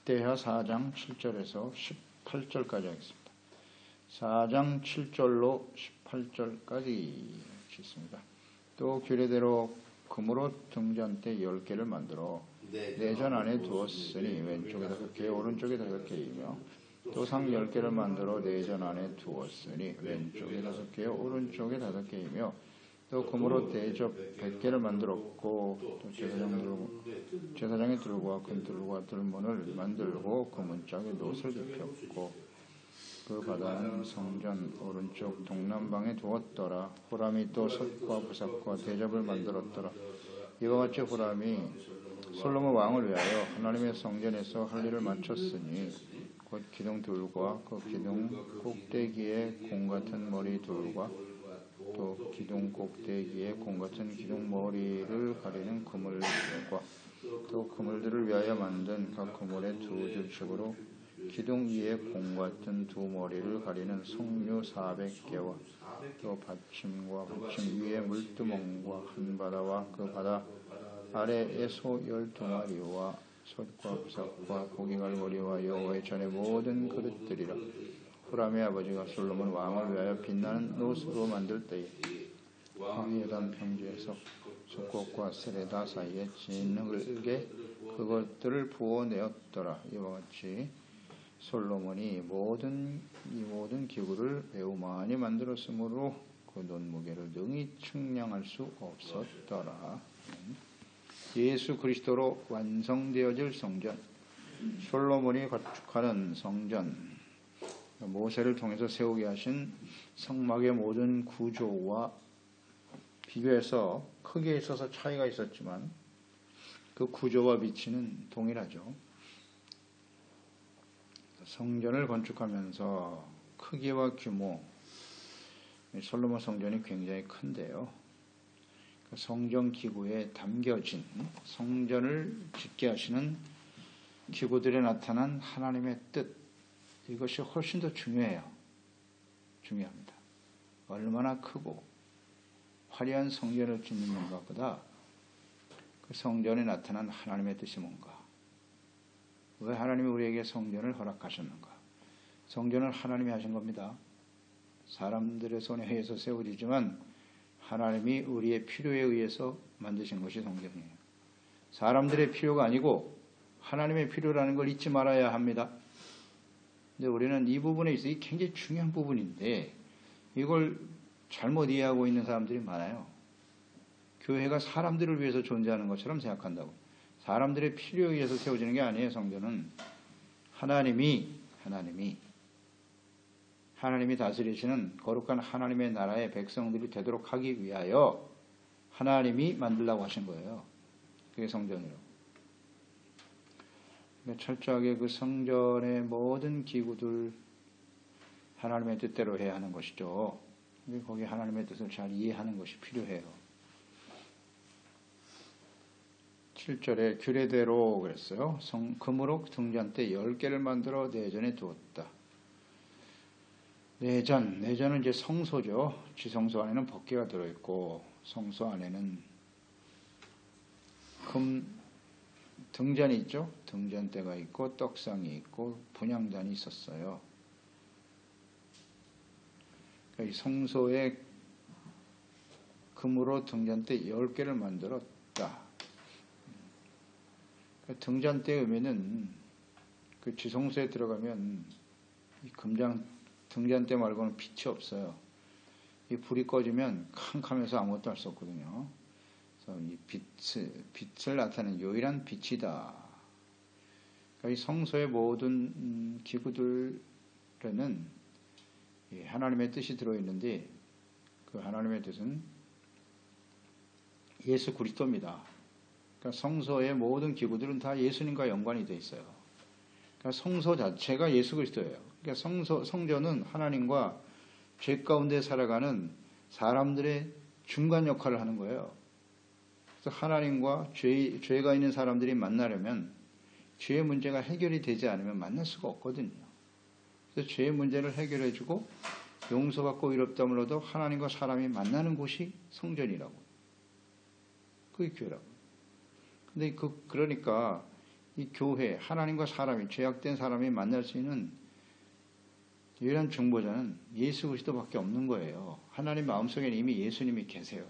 마태하 4장 7절에서 18절까지 하겠습니다. 4장 7절로 18절까지 읽겠습니다. 또 규례대로 금으로 등잔대 10개를 만들어 내전 안에 두었으니 왼쪽에 5개 오른쪽에 5개이며 또 상 10개를 만들어 내전 안에 두었으니 왼쪽에 5개 오른쪽에 5개이며 또 금으로 대접 100개를 만들었고 또 제사장의 들과 금들과 들문을 만들고 그 문짝에 놋을 입혔고 그 바다는 성전 오른쪽 동남방에 두었더라. 후람이 또 솥과 부삭과 대접을 만들었더라. 이와 같이 후람이 솔로몬 왕을 위하여 하나님의 성전에서 할 일을 마쳤으니 곧 기둥 둘과 그 기둥 꼭대기에 공 같은 머리 둘과 또 기둥 꼭대기에 공 같은 기둥 머리를 가리는 그물들과 또 그물들을 위하여 만든 각 그물의 두 줄축으로 기둥 위에 공 같은 두 머리를 가리는 석류 400개와 또 받침과 받침 위에 물두멍과 한 바다와 그 바다 아래에 소 12마리와 솥과 부삭과 고기갈고리와 여호와의 전의 모든 그릇들이라. 후람의 아버지가 솔로몬 왕을 위하여 빛나는 놋으로 만들 때에 황해단 평지에서 숫꽃과 세레다 사이에 진흙에 그것들을 부어내었더라. 이와 같이 솔로몬이 이 모든 기구를 매우 많이 만들었으므로 그 논무게를 능히 측량할 수 없었더라. 예수 그리스도로 완성되어질 성전, 솔로몬이 건축하는 성전, 모세를 통해서 세우게 하신 성막의 모든 구조와 비교해서 크기에 있어서 차이가 있었지만 그 구조와 위치는 동일하죠. 성전을 건축하면서 크기와 규모, 솔로몬 성전이 굉장히 큰데요. 성전 기구에 담겨진 성전을 짓게 하시는 기구들에 나타난 하나님의 뜻, 이것이 훨씬 더 중요합니다. 얼마나 크고 화려한 성전을 짓는 것보다 그 성전에 나타난 하나님의 뜻이 뭔가? 왜 하나님이 우리에게 성전을 허락하셨는가? 성전을 하나님이 하신 겁니다. 사람들의 손에 의해서 세워지지만 하나님이 우리의 필요에 의해서 만드신 것이 성전이에요. 사람들의 필요가 아니고 하나님의 필요라는 걸 잊지 말아야 합니다. 근데 우리는 이 부분에 있어서 굉장히 중요한 부분인데 이걸 잘못 이해하고 있는 사람들이 많아요. 교회가 사람들을 위해서 존재하는 것처럼 생각한다고. 사람들의 필요에 의해서 세워지는 게 아니에요. 성전은 하나님이 다스리시는 거룩한 하나님의 나라의 백성들이 되도록 하기 위하여 하나님이 만들라고 하신 거예요. 그게 성전이라고. 철저하게 그 성전의 모든 기구들 하나님의 뜻대로 해야 하는 것이죠. 거기 하나님의 뜻을 잘 이해하는 것이 필요해요. 7절에 규례대로 그랬어요. 금으로 등잔대 10개를 만들어 내전에 두었다. 내전은 이제 성소죠. 지성소 안에는 법궤가 들어있고 성소 안에는 등잔이 있죠. 등잔대가 있고 떡상이 있고 분향단이 있었어요. 그러니까 이 성소에 금으로 등잔대 10개를 만들었다. 그러니까 등잔대의 의미는 그 지성소에 들어가면 이 등잔대 말고는 빛이 없어요. 이 불이 꺼지면 캄캄해서 아무것도 할 수 없거든요. 그래서 이 빛을 나타내는 유일한 빛이다. 그러니까 이 성소의 모든 기구들에는 하나님의 뜻이 들어있는데 그 하나님의 뜻은 예수 그리스도입니다. 그러니까 성소의 모든 기구들은 다 예수님과 연관이 되어 있어요. 그러니까 성소 자체가 예수 그리스도예요. 그러니까 성전은 하나님과 죄 가운데 살아가는 사람들의 중간 역할을 하는 거예요. 그래서 하나님과 죄가 있는 사람들이 만나려면 죄의 문제가 해결이 되지 않으면 만날 수가 없거든요. 그래서 죄의 문제를 해결해주고 용서받고 의롭다함을 얻어 하나님과 사람이 만나는 곳이 성전이라고. 그게 교회라고. 근데 그러니까 이 교회, 하나님과 사람이, 죄악된 사람이 만날 수 있는 유일한 중보자는 예수 그리스도밖에 없는 거예요. 하나님 마음속에는 이미 예수님이 계세요.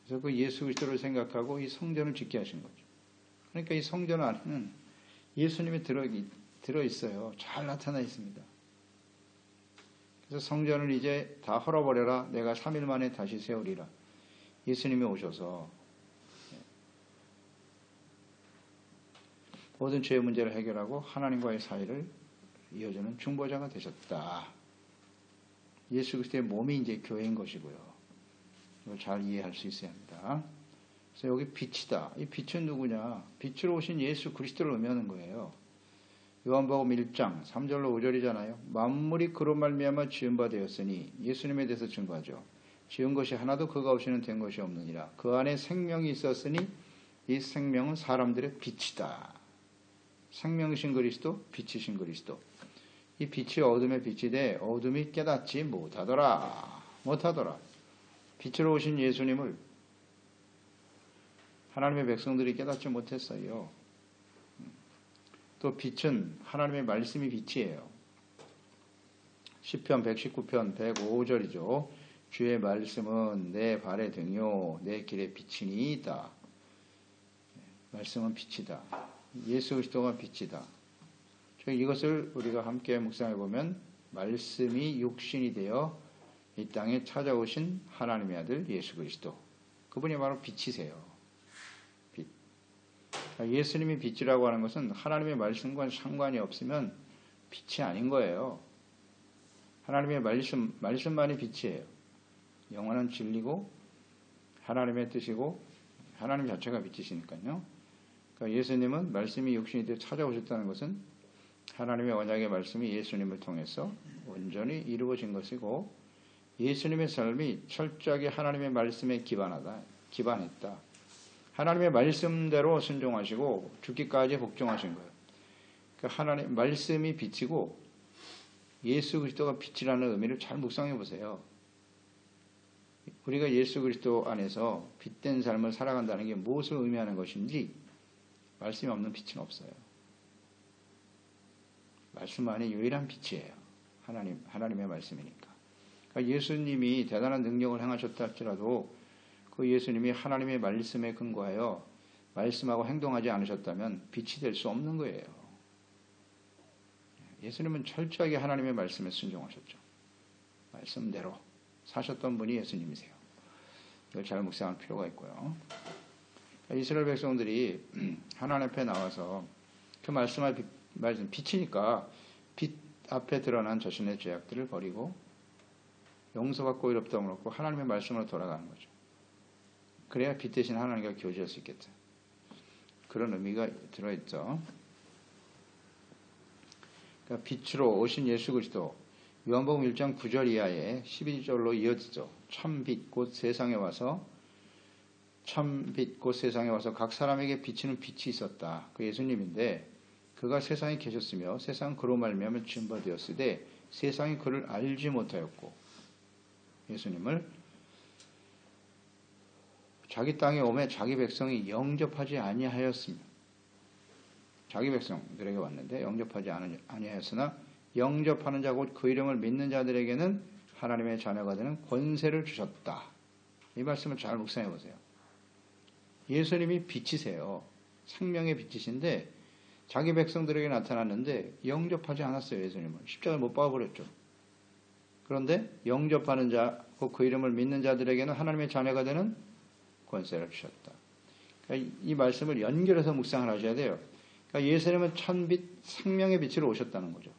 그래서 그 예수 그리스도를 생각하고 이 성전을 짓게 하신 거죠. 그러니까 이 성전 안에는 예수님이 들어있어요. 잘 나타나 있습니다. 그래서 성전을 이제 다 헐어버려라. 내가 3일 만에 다시 세우리라. 예수님이 오셔서 모든 죄의 문제를 해결하고 하나님과의 사이를 이어주는 중보자가 되셨다. 예수 그리스도의 몸이 이제 교회인 것이고요. 이걸 잘 이해할 수 있어야 합니다. 그래서 여기 빛이다. 이 빛은 누구냐? 빛으로 오신 예수 그리스도를 의미하는 거예요. 요한복음 1장 3절로 5절이잖아요. 만물이 그로 말미암아 지은 바 되었으니 예수님에 대해서 증거하죠. 지은 것이 하나도 그가 없이는 된 것이 없느니라. 그 안에 생명이 있었으니 이 생명은 사람들의 빛이다. 생명이신 그리스도, 빛이신 그리스도. 이 빛이 어둠의 빛이 돼 어둠이 깨닫지 못하더라. 빛으로 오신 예수님을 하나님의 백성들이 깨닫지 못했어요. 또 빛은 하나님의 말씀이 빛이에요. 시편 119편 105절이죠. 주의 말씀은 내 발의 등이요 내 길의 빛이니이다. 말씀은 빛이다. 예수 그리스도가 빛이다. 이것을 우리가 함께 묵상해 보면 말씀이 육신이 되어 이 땅에 찾아오신 하나님의 아들 예수 그리스도. 그분이 바로 빛이세요. 빛. 예수님이 빛이라고 하는 것은 하나님의 말씀과 상관이 없으면 빛이 아닌 거예요. 하나님의 말씀만이 빛이에요. 영원한 진리고 하나님의 뜻이고 하나님 자체가 빛이시니까요. 그러니까 예수님은 말씀이 육신이 되어 찾아오셨다는 것은 하나님의 언약의 말씀이 예수님을 통해서 온전히 이루어진 것이고 예수님의 삶이 철저하게 하나님의 말씀에 기반했다. 하나님의 말씀대로 순종하시고 죽기까지 복종하신 거예요. 그러니까 하나님 말씀이 빛이고 예수 그리스도가 빛이라는 의미를 잘 묵상해 보세요. 우리가 예수 그리스도 안에서 빛된 삶을 살아간다는 게 무엇을 의미하는 것인지 말씀이 없는 빛은 없어요. 말씀만이 유일한 빛이에요. 하나님의 말씀이니까. 그러니까 예수님이 대단한 능력을 행하셨다 할지라도 그 예수님이 하나님의 말씀에 근거하여 말씀하고 행동하지 않으셨다면 빛이 될 수 없는 거예요. 예수님은 철저하게 하나님의 말씀에 순종하셨죠. 말씀대로 사셨던 분이 예수님이세요. 이걸 잘 묵상할 필요가 있고요. 그러니까 이스라엘 백성들이 하나님 앞에 나와서 그 말씀 빛이니까 빛 앞에 드러난 자신의 죄악들을 버리고 용서받고 의롭다함을 얻고 하나님의 말씀으로 돌아가는 거죠. 그래야 빛 대신 하나님과 교제할 수 있겠죠. 그런 의미가 들어있죠. 그러니까 빛으로 오신 예수 그리스도 요한복음 1장 9절 이하에 12절로 이어지죠. 참빛 곧 세상에 와서 각 사람에게 비치는 빛이 있었다. 그 예수님인데 그가 세상에 계셨으며 세상은 그로 말미암아 지은 바 되었으되 세상이 그를 알지 못하였고 예수님을 자기 땅에 오매 자기 백성이 영접하지 아니하였으며 자기 백성들에게 왔는데 영접하지 아니하였으나 영접하는 자 곧 그 이름을 믿는 자들에게는 하나님의 자녀가 되는 권세를 주셨다. 이 말씀을 잘 묵상해 보세요. 예수님이 빛이세요. 생명의 빛이신데 자기 백성들에게 나타났는데 영접하지 않았어요. 예수님을. 십자가를 못 박아버렸죠. 그런데 영접하는 자, 곧 그 이름을 믿는 자들에게는 하나님의 자녀가 되는 권세를 주셨다. 그러니까 이 말씀을 연결해서 묵상을 하셔야 돼요. 그러니까 예수님은 천빛, 생명의 빛으로 오셨다는 거죠.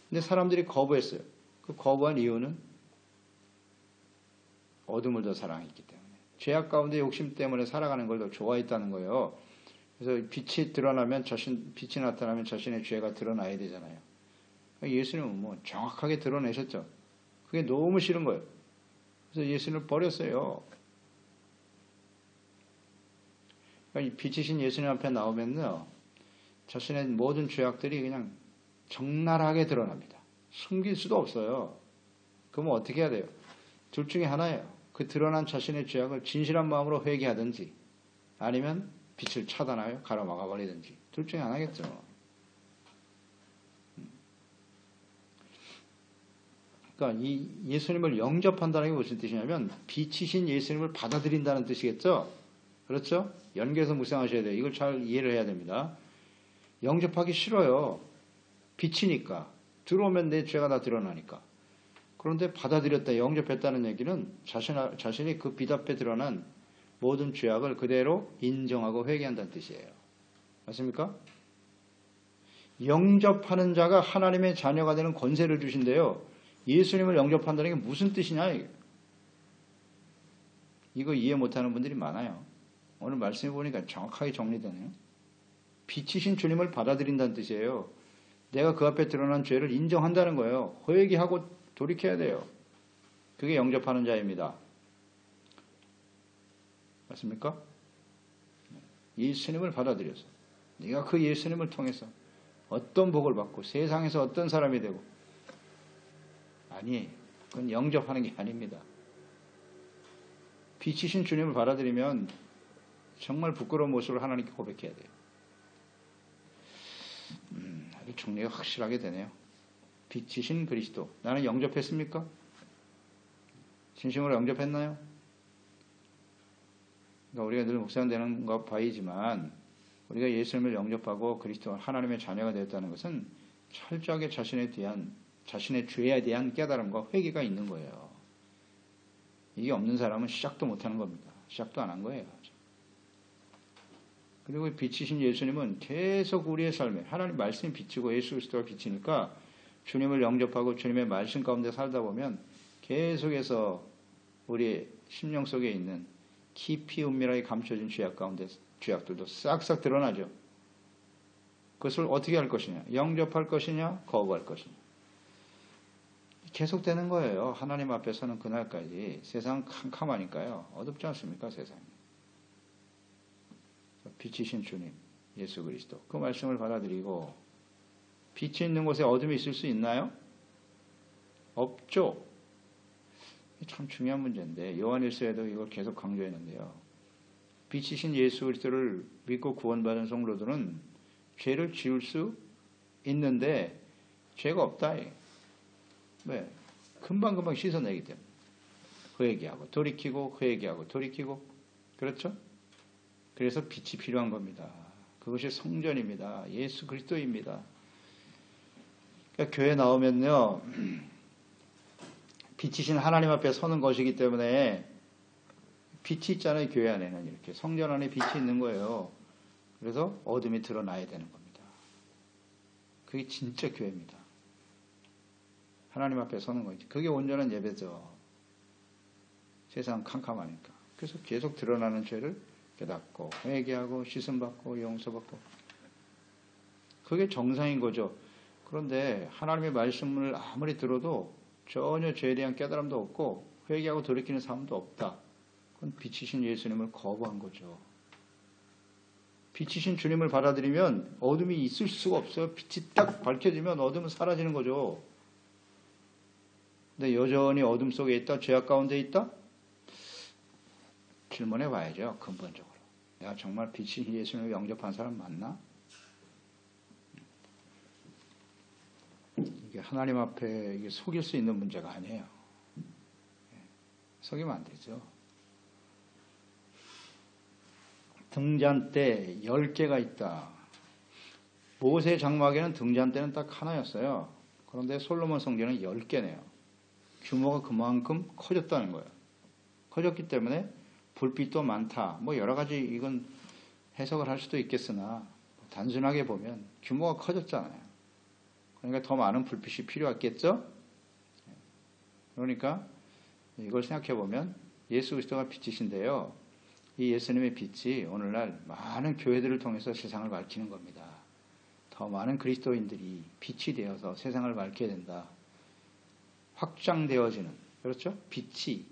근데 사람들이 거부했어요. 그 거부한 이유는 어둠을 더 사랑했기 때문에. 죄악 가운데 욕심 때문에 살아가는 걸 더 좋아했다는 거예요. 그래서 빛이 드러나면 빛이 나타나면 자신의 죄가 드러나야 되잖아요. 예수님은 뭐 정확하게 드러내셨죠. 그게 너무 싫은 거예요. 그래서 예수님을 버렸어요. 그러니까 이 빛이신 예수님 앞에 나오면요, 자신의 모든 죄악들이 그냥 적나라하게 드러납니다. 숨길 수도 없어요. 그러면 어떻게 해야 돼요? 둘 중에 하나예요. 그 드러난 자신의 죄악을 진실한 마음으로 회개하든지 아니면 빛을 차단하여 가로막아 버리든지 둘 중에 하나겠죠. 그러니까 이 예수님을 영접한다는 게 무슨 뜻이냐면 빛이신 예수님을 받아들인다는 뜻이겠죠. 그렇죠? 연계해서 묵상하셔야 돼요. 이걸 잘 이해를 해야 됩니다. 영접하기 싫어요. 빛이니까. 들어오면 내 죄가 다 드러나니까. 그런데 받아들였다, 영접했다는 얘기는 자신이 그 빛 앞에 드러난 모든 죄악을 그대로 인정하고 회개한다는 뜻이에요. 맞습니까? 영접하는 자가 하나님의 자녀가 되는 권세를 주신대요. 예수님을 영접한다는 게 무슨 뜻이냐? 이거 이해 못하는 분들이 많아요. 오늘 말씀해 보니까 정확하게 정리되네요. 빛이신 주님을 받아들인다는 뜻이에요. 내가 그 앞에 드러난 죄를 인정한다는 거예요. 회개하고 돌이켜야 돼요. 그게 영접하는 자입니다. 맞습니까? 예수님을 받아들여서 네가 그 예수님을 통해서 어떤 복을 받고 세상에서 어떤 사람이 되고, 아니, 그건 영접하는 게 아닙니다. 빛이신 주님을 받아들이면 정말 부끄러운 모습을 하나님께 고백해야 돼요. 아주 정리가 확실하게 되네요. 빛이신 그리스도. 나는 영접했습니까? 진심으로 영접했나요? 그러니까 우리가 늘 묵상되는 것 바이지만 우리가 예수님을 영접하고 그리스도 하나님의 자녀가 되었다는 것은 철저하게 자신의 죄에 대한 깨달음과 회개가 있는 거예요. 이게 없는 사람은 시작도 못하는 겁니다. 시작도 안 한 거예요. 그리고 빛이신 예수님은 계속 우리의 삶에 하나님 말씀이 빛이고 예수 그리스도가 빛이니까 주님을 영접하고 주님의 말씀 가운데 살다 보면 계속해서 우리 심령 속에 있는 깊이 은밀하게 감춰진 죄악들도 싹싹 드러나죠. 그것을 어떻게 할 것이냐? 영접할 것이냐? 거부할 것이냐? 계속되는 거예요. 하나님 앞에 서는 그날까지. 세상은 캄캄하니까요. 어둡지 않습니까? 세상이. 빛이신 주님, 예수 그리스도. 그 말씀을 받아들이고 빛이 있는 곳에 어둠이 있을 수 있나요? 없죠. 참 중요한 문제인데 요한일서에도 이걸 계속 강조했는데요. 빛이신 예수 그리스도를 믿고 구원받은 성도들은 죄를 지을 수 있는데 죄가 없다. 왜? 금방금방 씻어내기 때문에. 회개하고 돌이키고 회개하고 돌이키고. 그렇죠? 그래서 빛이 필요한 겁니다. 그것이 성전입니다. 예수 그리스도입니다. 그러니까 교회 나오면요. 빛이신 하나님 앞에 서는 것이기 때문에 빛이 있잖아요. 교회 안에는 이렇게 성전 안에 빛이 있는 거예요. 그래서 어둠이 드러나야 되는 겁니다. 그게 진짜 교회입니다. 하나님 앞에 서는 거지. 그게 온전한 예배죠. 세상 캄캄하니까. 그래서 계속 드러나는 죄를 깨닫고 회개하고 씻음받고 용서받고. 그게 정상인 거죠. 그런데 하나님의 말씀을 아무리 들어도 전혀 죄에 대한 깨달음도 없고 회개하고 돌이키는 삶도 없다. 그건 빛이신 예수님을 거부한 거죠. 빛이신 주님을 받아들이면 어둠이 있을 수가 없어요. 빛이 딱 밝혀지면 어둠은 사라지는 거죠. 근데 여전히 어둠 속에 있다? 죄악 가운데 있다? 질문해 봐야죠. 근본적으로. 내가 정말 빛이신 예수님을 영접한 사람 맞나? 이게 하나님 앞에 이게 속일 수 있는 문제가 아니에요. 속이면 안 되죠. 등잔대 10개가 있다. 모세 장막에는 등잔대는 딱 하나였어요. 그런데 솔로몬 성전은 10개네요. 규모가 그만큼 커졌다는 거예요. 커졌기 때문에 불빛도 많다. 뭐 여러 가지 이건 해석을 할 수도 있겠으나 단순하게 보면 규모가 커졌잖아요. 그러니까 더 많은 불빛이 필요했겠죠? 그러니까 이걸 생각해 보면 예수 그리스도가 빛이신데요. 이 예수님의 빛이 오늘날 많은 교회들을 통해서 세상을 밝히는 겁니다. 더 많은 그리스도인들이 빛이 되어서 세상을 밝혀야 된다. 확장되어지는, 그렇죠? 빛이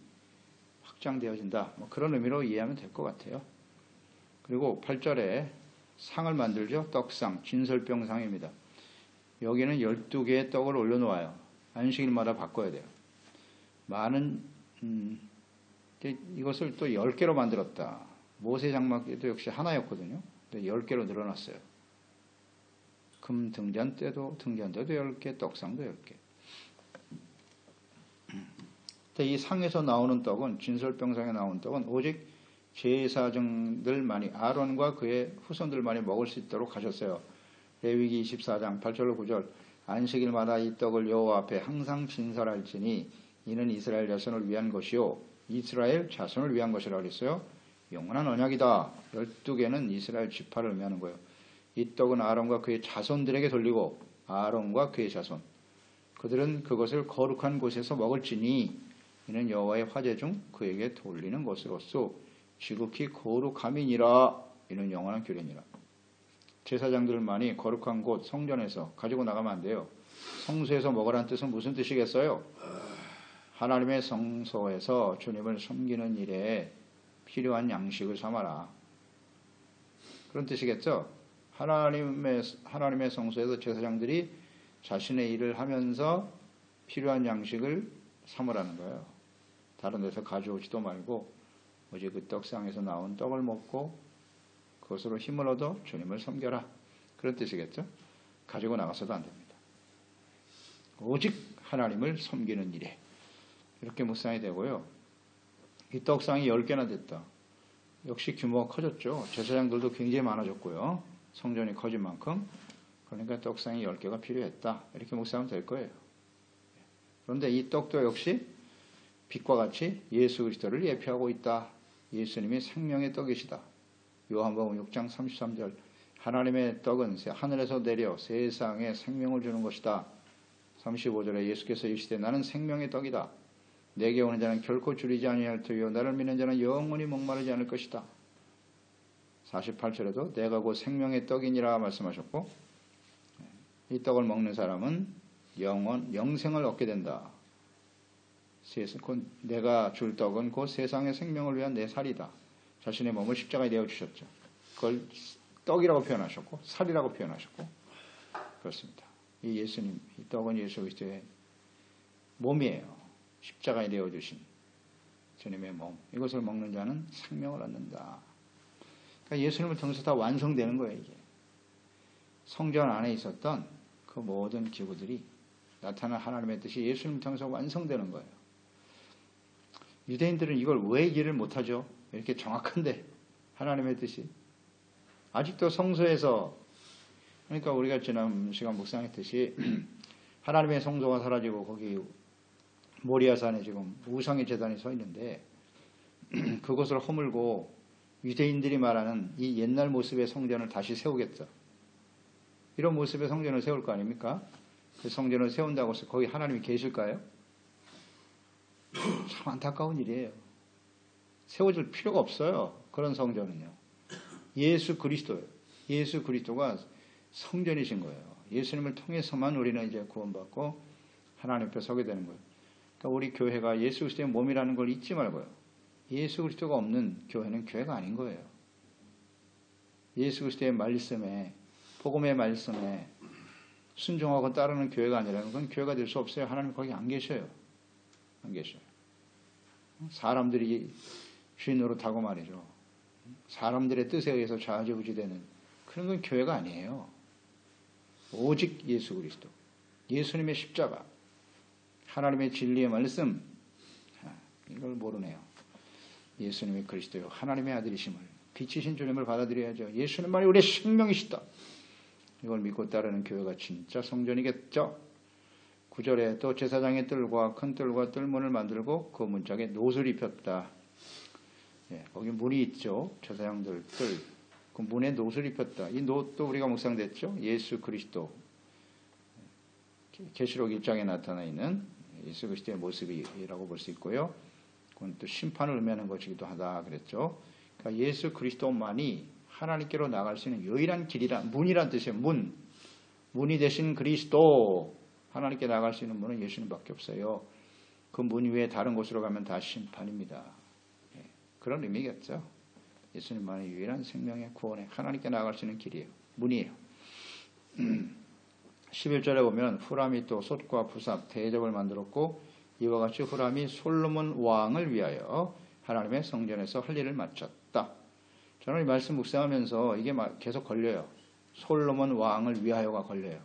확장되어진다. 뭐 그런 의미로 이해하면 될 것 같아요. 그리고 8절에 상을 만들죠. 떡상, 진설병상입니다. 여기는 12개의 떡을 올려놓아요. 안식일마다 바꿔야 돼요. 많은 이것을 또 10개로 만들었다. 모세 장막도 역시 하나였거든요. 근데 10개로 늘어났어요. 금 등잔대도 10개, 떡상도 10개. 근데 이 상에서 나오는 떡은, 진설병상에 나오는 떡은 오직 제사장들만이, 아론과 그의 후손들만이 먹을 수 있도록 하셨어요. 레위기 24장 8절로 9절. 안식일마다 이 떡을 여호와 앞에 항상 진설할지니 이는 이스라엘 자손을 위한 것이요 이스라엘 자손을 위한 것이라고 그랬어요. 영원한 언약이다. 12개는 이스라엘 지파를 의미하는 거예요. 이 떡은 아론과 그의 자손들에게 돌리고, 아론과 그의 자손, 그들은 그것을 거룩한 곳에서 먹을지니 이는 여호와의 화제 중 그에게 돌리는 것으로서 지극히 거룩함이니라. 이는 영원한 규례니라. 제사장들만이 거룩한 곳 성전에서 가지고 나가면 안 돼요. 성소에서 먹으라는 뜻은 무슨 뜻이겠어요? 하나님의 성소에서 주님을 섬기는 일에 필요한 양식을 삼아라. 그런 뜻이겠죠? 하나님의 성소에서 제사장들이 자신의 일을 하면서 필요한 양식을 삼으라는 거예요. 다른 데서 가져오지도 말고 오직 그 떡상에서 나온 떡을 먹고 그것으로 힘을 얻어 주님을 섬겨라. 그런 뜻이겠죠? 가지고 나가서도 안 됩니다. 오직 하나님을 섬기는 일에. 이렇게 묵상이 되고요. 이 떡상이 10개나 됐다. 역시 규모가 커졌죠. 제사장들도 굉장히 많아졌고요. 성전이 커진 만큼. 그러니까 떡상이 10개가 필요했다. 이렇게 묵상하면 될 거예요. 그런데 이 떡도 역시 빛과 같이 예수 그리스도를 예표하고 있다. 예수님이 생명의 떡이시다. 요한복음 6장 33절. 하나님의 떡은 하늘에서 내려 세상에 생명을 주는 것이다. 35절에 예수께서 이르시되 나는 생명의 떡이다. 내게 오는 자는 결코 줄이지 아니할 터이요 나를 믿는 자는 영원히 목마르지 않을 것이다. 48절에도 내가 곧 생명의 떡이니라 말씀하셨고, 이 떡을 먹는 사람은 영생을 얻게 된다. 내가 줄 떡은 곧 세상의 생명을 위한 내 살이다. 자신의 몸을 십자가에 내어주셨죠. 그걸 떡이라고 표현하셨고 살이라고 표현하셨고 그렇습니다. 이 예수님, 이 떡은 예수 그리스도의 몸이에요. 십자가에 내어주신 주님의 몸. 이것을 먹는 자는 생명을 얻는다. 그러니까 예수님을 통해서 다 완성되는 거예요. 이게 성전 안에 있었던 그 모든 기구들이 나타난 하나님의 뜻이 예수님을 통해서 완성되는 거예요. 유대인들은 이걸 왜 이해를 못하죠? 이렇게 정확한데 하나님의 뜻이 아직도 성소에서, 그러니까 우리가 지난 시간 묵상했듯이 하나님의 성소가 사라지고 거기 모리아산에 지금 우상의 제단이 서 있는데 그것을 허물고 유대인들이 말하는 이 옛날 모습의 성전을 다시 세우겠다. 이런 모습의 성전을 세울 거 아닙니까? 그 성전을 세운다고 해서 거기 하나님이 계실까요? 참 안타까운 일이에요. 세워질 필요가 없어요. 그런 성전은요. 예수 그리스도예요. 예수 그리스도가 성전이신 거예요. 예수님을 통해서만 우리는 이제 구원받고 하나님 앞에 서게 되는 거예요. 그러니까 우리 교회가 예수 그리스도의 몸이라는 걸 잊지 말고요. 예수 그리스도가 없는 교회는 교회가 아닌 거예요. 예수 그리스도의 말씀에, 복음의 말씀에 순종하고 따르는 교회가 아니라면 그건 교회가 될 수 없어요. 하나님 거기 안 계셔요. 안 계셔요. 사람들이 주인으로 타고 말이죠. 사람들의 뜻에 의해서 좌지우지되는 그런 건 교회가 아니에요. 오직 예수 그리스도, 예수님의 십자가, 하나님의 진리의 말씀, 이걸 모르네요. 예수님의 그리스도요, 하나님의 아들이심을, 빛이신 주님을 받아들여야죠. 예수님만이 우리의 생명이시다. 이걸 믿고 따르는 교회가 진짜 성전이겠죠. 9절에 또 제사장의 뜰과 큰 뜰과 뜰문을 만들고 그 문짝에 노를 입혔다. 거기 문이 있죠. 제사장들 뜰. 그 문에 노를 입혔다. 이 노도 우리가 묵상됐죠. 예수 그리스도. 계시록 1장에 나타나 있는 예수 그리스도의 모습이라고 볼 수 있고요. 그건 또 심판을 의미하는 것이기도 하다 그랬죠. 그러니까 예수 그리스도만이 하나님께로 나갈 수 있는 유일한 길이란, 문이란 뜻이에요. 문이 되신 그리스도. 하나님께 나갈 수 있는 문은 예수님밖에 없어요. 그 문 위에 다른 곳으로 가면 다 심판입니다. 그런 의미겠죠. 예수님만의 유일한 생명의 구원에 하나님께 나갈 수 있는 길이에요. 문이에요. 11절에 보면 후람이 또 솥과 부삽, 대접을 만들었고 이와 같이 후람이 솔로몬 왕을 위하여 하나님의 성전에서 할 일을 마쳤다. 저는 이 말씀 묵상하면서 이게 계속 걸려요. 솔로몬 왕을 위하여가 걸려요.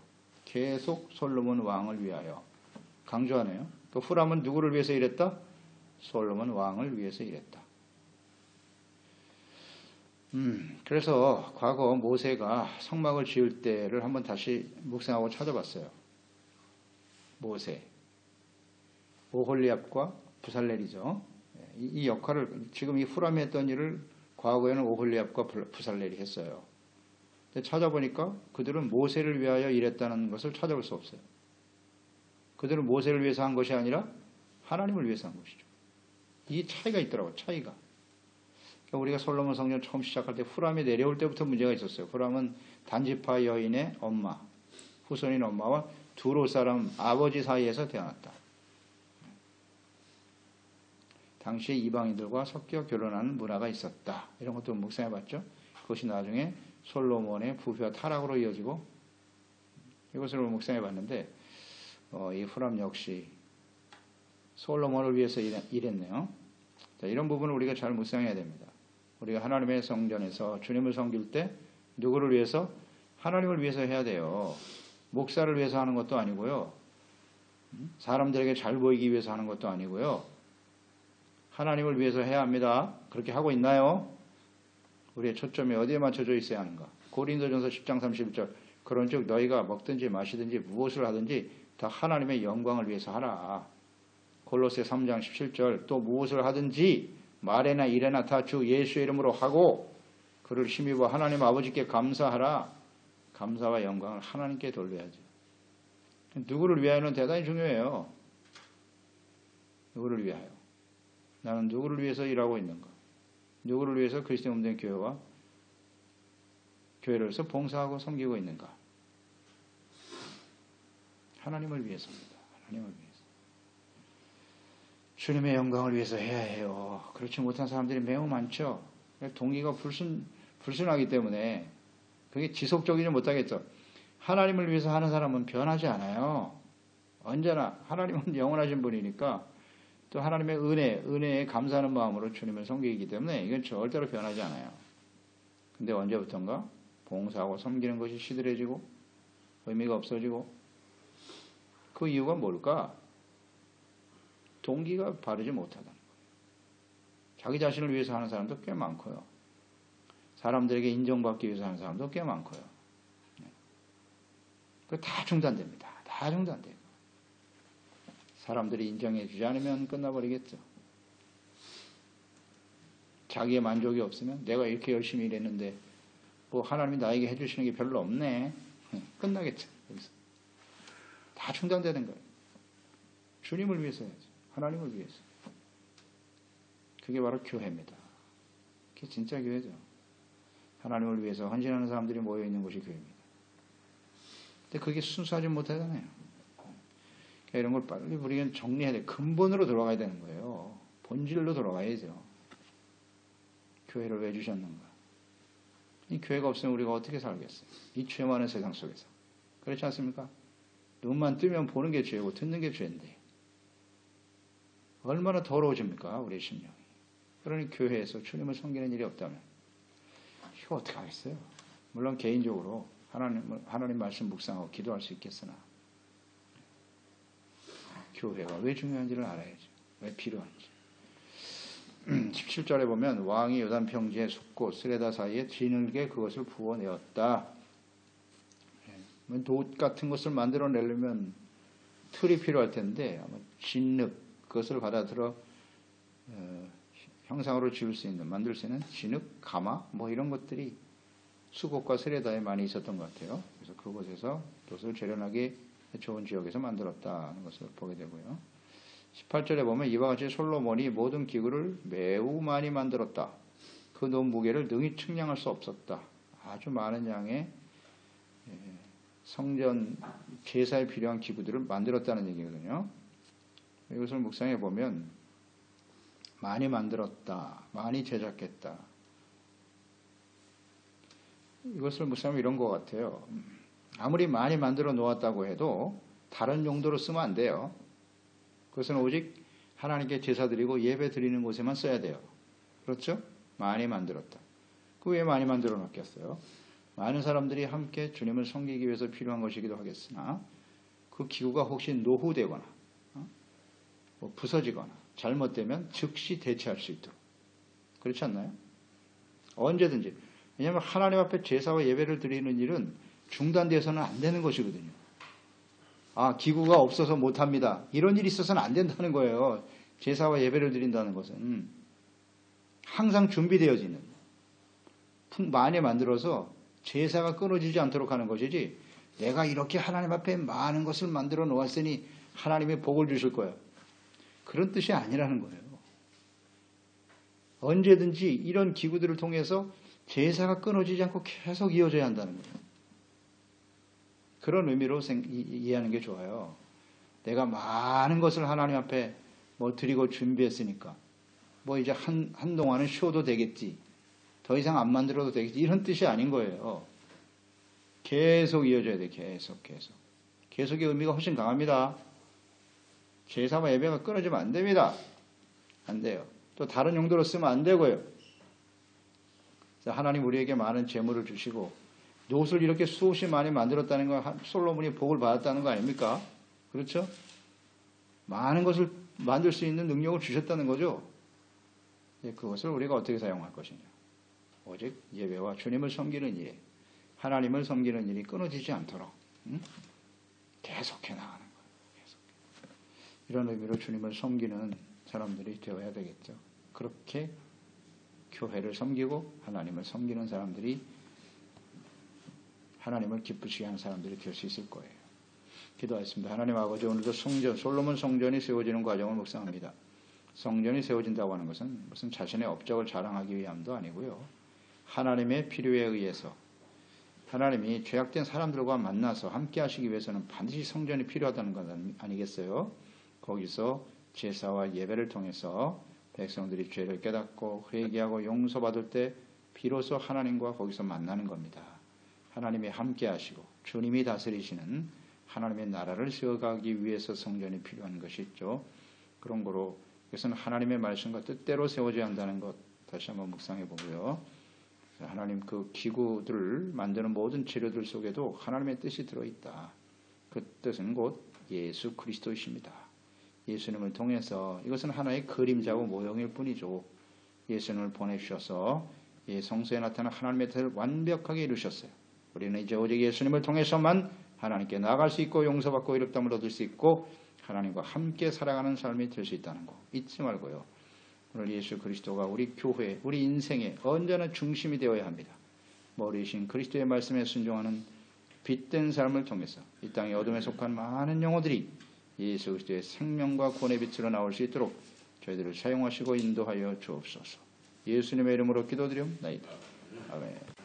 계속 솔로몬 왕을 위하여. 강조하네요. 또 후람은 누구를 위해서 일했다? 솔로몬 왕을 위해서 일했다. 그래서 과거 모세가 성막을 지을 때를 한번 다시 묵상하고 찾아봤어요. 모세, 오홀리압과 부살렐이죠. 이 역할을 지금 이 후람이 했던 일을 과거에는 오홀리압과 부살렐이 했어요. 근데 찾아보니까 그들은 모세를 위하여 일했다는 것을 찾아볼 수 없어요. 그들은 모세를 위해서 한 것이 아니라 하나님을 위해서 한 것이죠. 이 차이가 있더라고요. 차이가. 그러니까 우리가 솔로몬 성전 처음 시작할 때 후람이 내려올 때부터 문제가 있었어요. 후람은 단지파 여인의 엄마, 후손인 엄마와 두로 사람 아버지 사이에서 태어났다. 당시에 이방인들과 섞여 결혼하는 문화가 있었다. 이런 것도 묵상해봤죠. 그것이 나중에 솔로몬의 부패와 타락으로 이어지고 이것을 묵상해봤는데 이 후람 역시 솔로몬을 위해서 일했네요. 자, 이런 부분을 우리가 잘 묵상해야 됩니다. 우리가 하나님의 성전에서 주님을 섬길 때 누구를 위해서? 하나님을 위해서 해야 돼요. 목사를 위해서 하는 것도 아니고요. 사람들에게 잘 보이기 위해서 하는 것도 아니고요. 하나님을 위해서 해야 합니다. 그렇게 하고 있나요? 우리의 초점이 어디에 맞춰져 있어야 하는가? 고린도전서 10장 31절 그런즉 너희가 먹든지 마시든지 무엇을 하든지 다 하나님의 영광을 위해서 하라. 골로새 3장 17절 또 무엇을 하든지 말에나 일에나 다 주 예수의 이름으로 하고 그를 힘입어 하나님 아버지께 감사하라. 감사와 영광을 하나님께 돌려야죠. 누구를 위하여는 대단히 중요해요. 누구를 위하여? 나는 누구를 위해서 일하고 있는가? 누구를 위해서 그리스도 몸된 교회와 교회로서 봉사하고 섬기고 있는가? 하나님을 위해서입니다. 하나님을 위해서. 주님의 영광을 위해서 해야 해요. 그렇지 못한 사람들이 매우 많죠. 동기가 불순하기 때문에 그게 지속적이지 못하겠죠. 하나님을 위해서 하는 사람은 변하지 않아요. 언제나 하나님은 영원하신 분이니까 또 하나님의 은혜에 감사하는 마음으로 주님을 섬기기 때문에 이건 절대로 변하지 않아요. 근데 언제부턴가 봉사하고 섬기는 것이 시들해지고 의미가 없어지고 그 이유가 뭘까? 동기가 바르지 못하다는 거예요. 자기 자신을 위해서 하는 사람도 꽤 많고요. 사람들에게 인정받기 위해서 하는 사람도 꽤 많고요. 그거 다 중단됩니다. 다 중단돼요. 사람들이 인정해 주지 않으면 끝나버리겠죠. 자기의 만족이 없으면 내가 이렇게 열심히 일했는데 뭐 하나님이 나에게 해주시는 게 별로 없네. 끝나겠죠. 여기서. 다 중단되는 거예요. 주님을 위해서 해야죠. 하나님을 위해서. 그게 바로 교회입니다. 그게 진짜 교회죠. 하나님을 위해서 헌신하는 사람들이 모여있는 곳이 교회입니다. 근데 그게 순수하지 못하잖아요. 그러니까 이런 걸 빨리 우리는 정리해야 돼. 근본으로 돌아가야 되는 거예요. 본질로 돌아가야죠. 교회를 왜 주셨는가? 이 교회가 없으면 우리가 어떻게 살겠어요? 이 죄 많은 세상 속에서. 그렇지 않습니까? 눈만 뜨면 보는 게 죄고 듣는 게 죄인데 얼마나 더러워집니까? 우리의 심령이. 그러니 교회에서 주님을 섬기는 일이 없다면 이거 어떻게 하겠어요? 물론 개인적으로 하나님 말씀 묵상하고 기도할 수 있겠으나 교회가 왜 중요한지를 알아야죠. 왜 필요한지. 17절에 보면 왕이 요단 평지에 숲고 스레다 사이에 뒤늘게 그것을 부어내었다. 돛 같은 것을 만들어내려면 틀이 필요할 텐데 아마 진흙 그것을 받아들여 형상으로 지을 수 있는 만들 수 있는 진흙, 가마 뭐 이런 것들이 수곡과 스레다에 많이 있었던 것 같아요. 그래서 그곳에서 돛을 재련하기 좋은 지역에서 만들었다는 것을 보게 되고요. 18절에 보면 이와 같이 솔로몬이 모든 기구를 매우 많이 만들었다. 그 돛 무게를 능히 측량할 수 없었다. 아주 많은 양의 성전 제사에 필요한 기구들을 만들었다는 얘기거든요. 이것을 묵상해 보면 많이 만들었다. 많이 제작했다. 이것을 묵상하면 이런 것 같아요. 아무리 많이 만들어 놓았다고 해도 다른 용도로 쓰면 안 돼요. 그것은 오직 하나님께 제사 드리고 예배 드리는 곳에만 써야 돼요. 그렇죠? 많이 만들었다. 그 왜 많이 만들어 놨겠어요? 많은 사람들이 함께 주님을 섬기기 위해서 필요한 것이기도 하겠으나 그 기구가 혹시 노후되거나 뭐 부서지거나 잘못되면 즉시 대체할 수 있도록. 그렇지 않나요? 언제든지. 왜냐하면 하나님 앞에 제사와 예배를 드리는 일은 중단돼서는 안 되는 것이거든요. 기구가 없어서 못합니다. 이런 일이 있어서는 안 된다는 거예요. 제사와 예배를 드린다는 것은 항상 준비되어지는, 많이 만들어서 제사가 끊어지지 않도록 하는 것이지, 내가 이렇게 하나님 앞에 많은 것을 만들어 놓았으니 하나님이 복을 주실 거예요. 그런 뜻이 아니라는 거예요. 언제든지 이런 기구들을 통해서 제사가 끊어지지 않고 계속 이어져야 한다는 거예요. 그런 의미로 이해하는 게 좋아요. 내가 많은 것을 하나님 앞에 드리고 준비했으니까 이제 한동안은 쉬어도 되겠지. 더 이상 안 만들어도 되겠지. 이런 뜻이 아닌 거예요. 계속 이어져야 돼. 계속. 계속의 의미가 훨씬 강합니다. 제사와 예배가 끊어지면 안 됩니다. 안 돼요. 또 다른 용도로 쓰면 안 되고요. 하나님 우리에게 많은 재물을 주시고 노릇을 이렇게 수없이 많이 만들었다는 건 솔로몬이 복을 받았다는 거 아닙니까? 그렇죠? 많은 것을 만들 수 있는 능력을 주셨다는 거죠. 그것을 우리가 어떻게 사용할 것이냐. 오직 예배와 주님을 섬기는 일에, 하나님을 섬기는 일이 끊어지지 않도록 계속해 나가는 거예요. 이런 의미로 주님을 섬기는 사람들이 되어야 되겠죠. 그렇게 교회를 섬기고 하나님을 섬기는 사람들이, 하나님을 기쁘시게 하는 사람들이 될 수 있을 거예요. 기도하겠습니다. 하나님 아버지, 오늘도 솔로몬 성전이 세워지는 과정을 묵상합니다. 성전이 세워진다고 하는 것은 무슨 자신의 업적을 자랑하기 위함도 아니고요. 하나님의 필요에 의해서, 하나님이 죄악된 사람들과 만나서 함께 하시기 위해서는 반드시 성전이 필요하다는 것 아니겠어요? 거기서 제사와 예배를 통해서 백성들이 죄를 깨닫고 회개하고 용서받을 때 비로소 하나님과 거기서 만나는 겁니다. 하나님이 함께 하시고 주님이 다스리시는 하나님의 나라를 세워가기 위해서 성전이 필요한 것이 있죠. 그런 거로 그것은 하나님의 말씀과 뜻대로 세워져야 한다는 것 다시 한번 묵상해 보고요. 하나님 그 기구들을 만드는 모든 재료들 속에도 하나님의 뜻이 들어있다. 그 뜻은 곧 예수 그리스도이십니다. 예수님을 통해서 이것은 하나의 그림자고 모형일 뿐이죠. 예수님을 보내주셔서 성소에 나타난 하나님의 뜻을 완벽하게 이루셨어요. 우리는 이제 오직 예수님을 통해서만 하나님께 나아갈 수 있고 용서받고 의롭다함을 얻을 수 있고 하나님과 함께 살아가는 삶이 될 수 있다는 거 잊지 말고요. 오늘 예수 그리스도가 우리 교회, 우리 인생의 언제나 중심이 되어야 합니다. 머리이신 그리스도의 말씀에 순종하는 빛된 삶을 통해서 이 땅의 어둠에 속한 많은 영혼들이 예수 그리스도의 생명과 구원의 빛으로 나올 수 있도록 저희들을 사용하시고 인도하여 주옵소서. 예수님의 이름으로 기도드리옵나이다. 아멘.